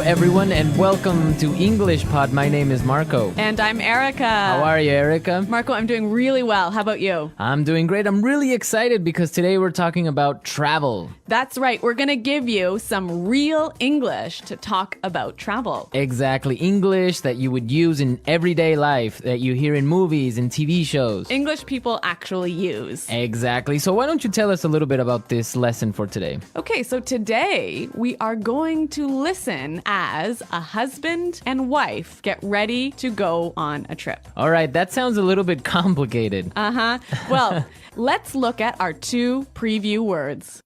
everyone, and welcome to English Pod. My name is Marco. And I'm Erica. How are you, Erica? Marco, I'm doing really well. How about you? I'm doing great. I'm really excited because today we're talking about travel. That's right. We're going to give you some real English to talk about travel. Exactly. English that you would use in everyday life, that you hear in movies and TV shows. English people actually use. Exactly. So why don't you tell us a little bit about this lesson for today? Okay, so today we are going to listen as a husband and wife get ready to go on a trip. All right, that sounds a little bit complicated. Well, let's look at our two preview words.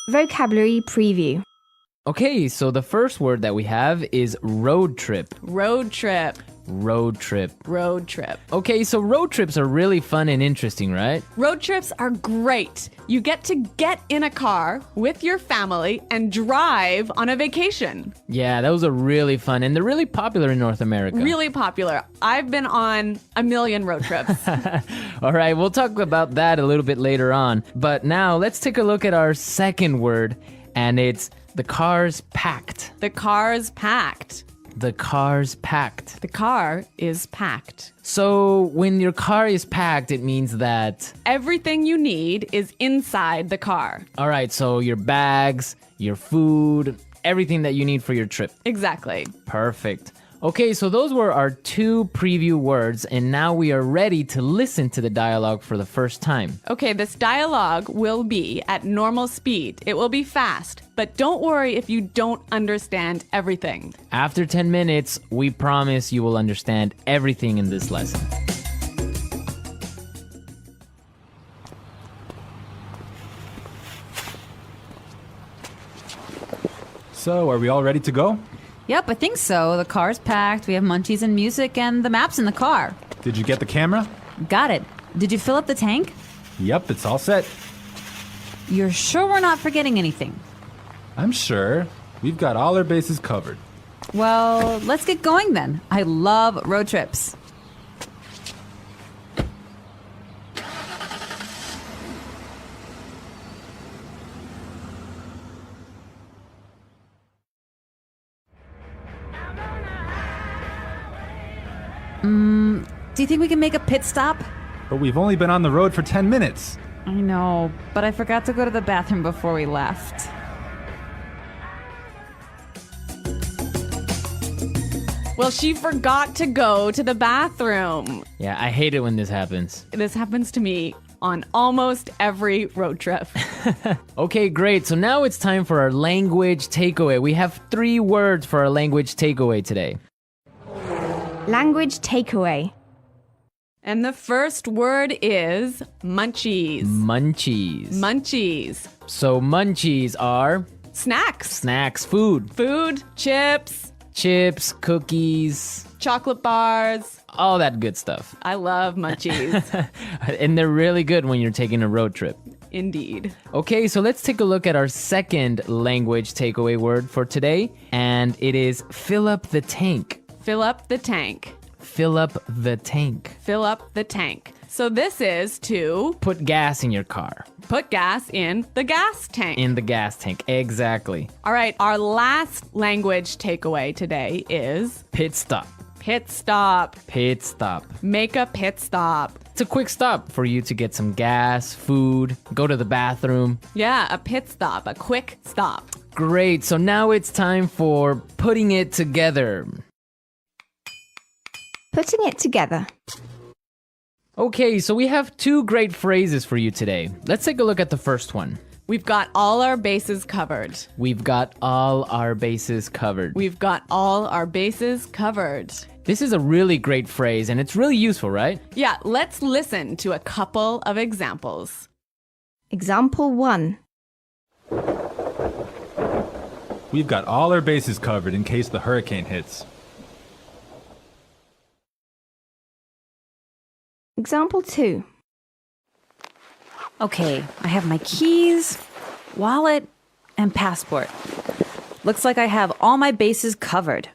Vocabulary preview. Okay, so the first word that we have is road trip. Road trip. Road trip. Road trip. Okay, so road trips are really fun and interesting, right? Road trips are great. You get to get in a car with your family and drive on a vacation. Yeah, those are really fun, and they're really popular in North America. Really popular. I've been on a million road trips. All right, we'll talk about that a little bit later on. But now let's take a look at our second word, and it's the car's packed. The car's packed. The car's packed. The car is packed. So when your car is packed, it means that... Everything you need is inside the car. All right, so your bags, your food, everything that you need for your trip. Exactly. Perfect. Okay, so those were our two preview words, and now we are ready to listen to the dialogue for the first time. Okay, this dialogue will be at normal speed. It will be fast, but don't worry if you don't understand everything. After 10 minutes, we promise you will understand everything in this lesson. So, are we all ready to go? Yep, I think so. The car's packed, we have munchies and music, and the map's in the car. Did you get the camera? Got it. Did you fill up the tank? Yep, it's all set. You're sure we're not forgetting anything? I'm sure. We've got all our bases covered. Well, let's get going then. I love road trips. Do you think we can make a pit stop? But we've only been on the road for 10 minutes. I know, but I forgot to go to the bathroom before we left. Well, she forgot to go to the bathroom. Yeah, I hate it when this happens. This happens to me on almost every road trip. Okay, great. So now it's time for our language takeaway. We have 3 words for our language takeaway today. Language takeaway. And the first word is munchies. Munchies. Munchies. So munchies are Snacks. snacks, food, Food, chips, chips, cookies, chocolate bars. all that good stuff. I love munchies. And they're really good when you're taking a road trip. Indeed. Okay, so let's take a look at our second language takeaway word for today, and it is fill up the tank. Fill up the tank. Fill up the tank. Fill up the tank. So this is to Put gas in your car. put gas in the gas tank. In the gas tank. Exactly. All right, our last language takeaway today is Pit stop. pit stop. Pit stop. Make a pit stop. It's a quick stop for you to get some gas, food, go to the bathroom. Yeah, a pit stop, a quick stop. Great, so now it's time for putting it together. Putting it together. Okay, so we have 2 great phrases for you today. Let's take a look at the first one. We've got all our bases covered. We've got all our bases covered. We've got all our bases covered. This is a really great phrase, and it's really useful, right? Yeah, let's listen to a couple of examples. Example 1. We've got all our bases covered in case the hurricane hits. Example 2. Okay, I have my keys, wallet, and passport. Looks like I have all my bases covered.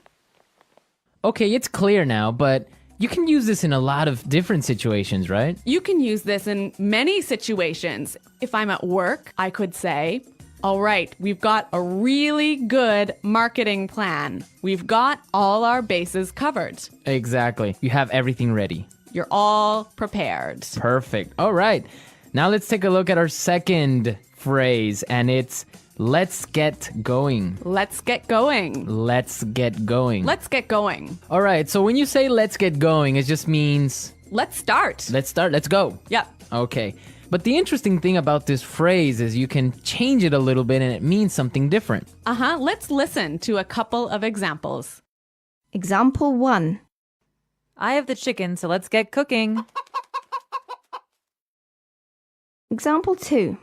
Okay, it's clear now, but you can use this in a lot of different situations, right? You can use this in many situations. If I'm at work, I could say, All right, we've got a really good marketing plan. We've got all our bases covered. Exactly. You have everything ready. You're all prepared. Perfect. All right. Now let's take a look at our second phrase, and it's let's get going. Let's get going. Let's get going. Let's get going. All right. So when you say let's get going, it just means Let's start. let's start. Let's go. Yep. Okay. But the interesting thing about this phrase is you can change it a little bit and it means something different. Let's listen to a couple of examples. Example 1. I have the chicken, so let's get cooking. Example 2.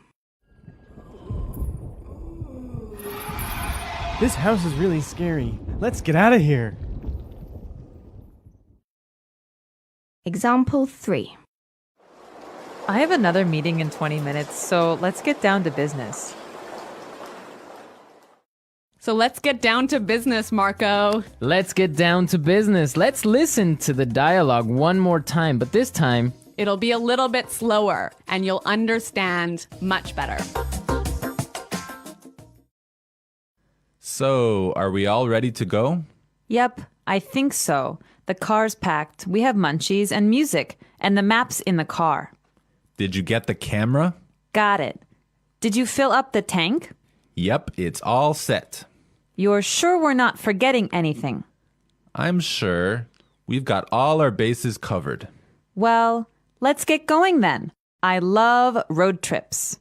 This house is really scary. Let's get out of here. Example 3. I have another meeting in 20 minutes, so let's get down to business. So let's get down to business, Marco. Let's get down to business. Let's listen to the dialogue one more time, but this time, It'll be a little bit slower and you'll understand much better. So, are we all ready to go? Yep, I think so. The car's packed. We have munchies and music, and the map's in the car. Did you get the camera? Got it. Did you fill up the tank? Yep, it's all set. You're sure we're not forgetting anything? I'm sure. We've got all our bases covered. Well, let's get going then. I love road trips.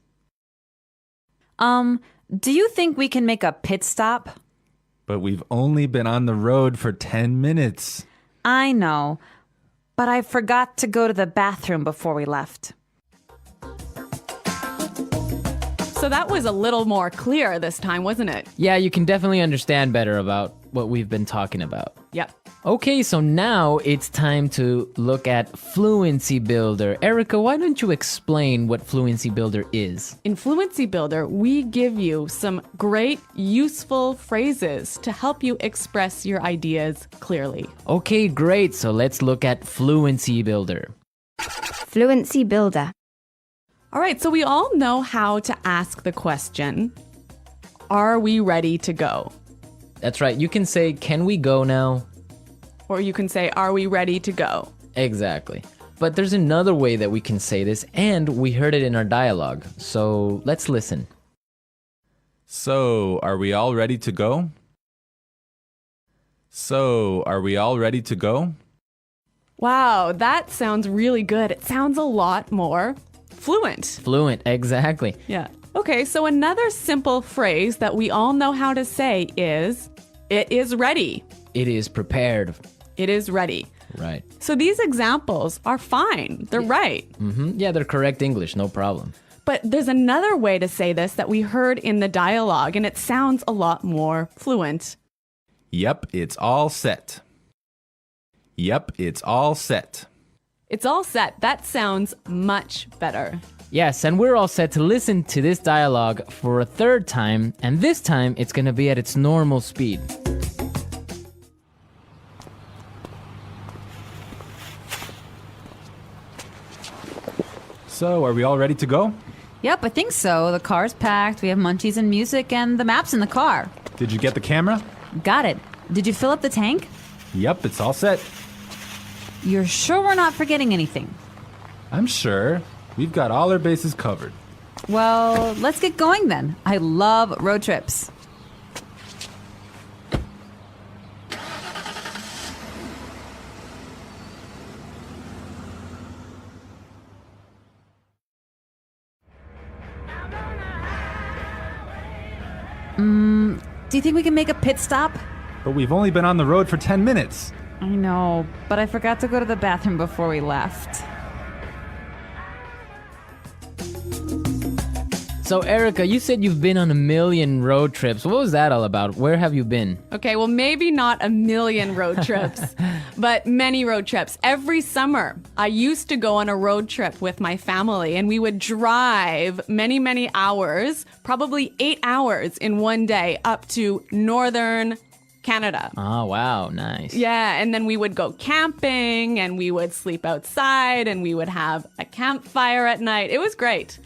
Do you think we can make a pit stop? But we've only been on the road for 10 minutes. I know, but I forgot to go to the bathroom before we left. So that was a little more clear this time, wasn't it? yeah, you can definitely understand better about what we've been talking about. Yep. Okay, so now it's time to look at Fluency Builder. Erica, why don't you explain what Fluency Builder is? In Fluency Builder, we give you some great, useful phrases to help you express your ideas clearly. Okay, great. So let's look at Fluency Builder. Fluency Builder. All right, so we all know how to ask the question, are we ready to go? That's right. You can say, can we go now? Or you can say, are we ready to go? Exactly. But there's another way that we can say this, and we heard it in our dialogue. So let's listen. So, are we all ready to go? So, are we all ready to go? Wow, that sounds really good. It sounds a lot more fluent. Fluent, exactly. Yeah. Okay, so another simple phrase that we all know how to say is, it is ready. It is prepared. It is ready. Right. So these examples are fine. They're right. Yeah, they're correct English, no problem. But there's another way to say this that we heard in the dialogue, and it sounds a lot more fluent. Yep, it's all set. Yep, it's all set. It's all set. That sounds much better. Yes, and we're all set to listen to this dialogue for a third time, and this time it's going to be at its normal speed. So, are we all ready to go? Yep, I think so. The car's packed. We have munchies and music, and the map's in the car. Did you get the camera? Got it. Did you fill up the tank? Yep, it's all set. You're sure we're not forgetting anything? I'm sure. We've got all our bases covered. Well, let's get going then. I love road trips. Do you think we can make a pit stop? But we've only been on the road for 10 minutes. I know, but I forgot to go to the bathroom before we left. So, Erica, you said you've been on a million road trips. What was that all about? Where have you been? Okay, well, maybe not a million road trips, but many road trips. Every summer, I used to go on a road trip with my family, and we would drive many, many hours, probably 8 hours in one day, up to northern Canada. Oh, wow. Nice. Yeah, and then we would go camping and we would sleep outside and we would have a campfire at night. It was great.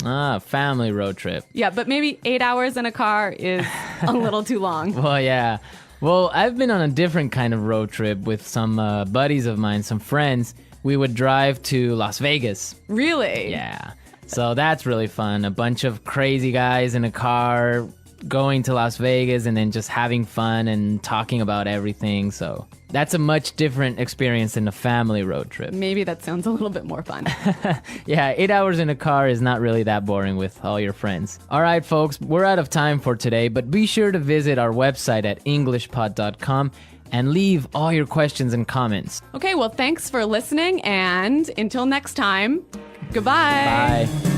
Family road trip. Yeah, but maybe 8 hours in a car is a little too long. Well, yeah. Well, I've been on a different kind of road trip with some buddies of mine, some friends. We would drive to Las Vegas. Really? Yeah. So that's really fun. A bunch of crazy guys in a car going to Las Vegas and then just having fun and talking about everything. So that's a much different experience than a family road trip. Maybe that sounds a little bit more fun. Yeah, 8 hours in a car is not really that boring with all your friends. All right, folks, we're out of time for today, but be sure to visit our website at englishpod.com and leave all your questions and comments. Okay, well, thanks for listening, and until next time, goodbye. Bye.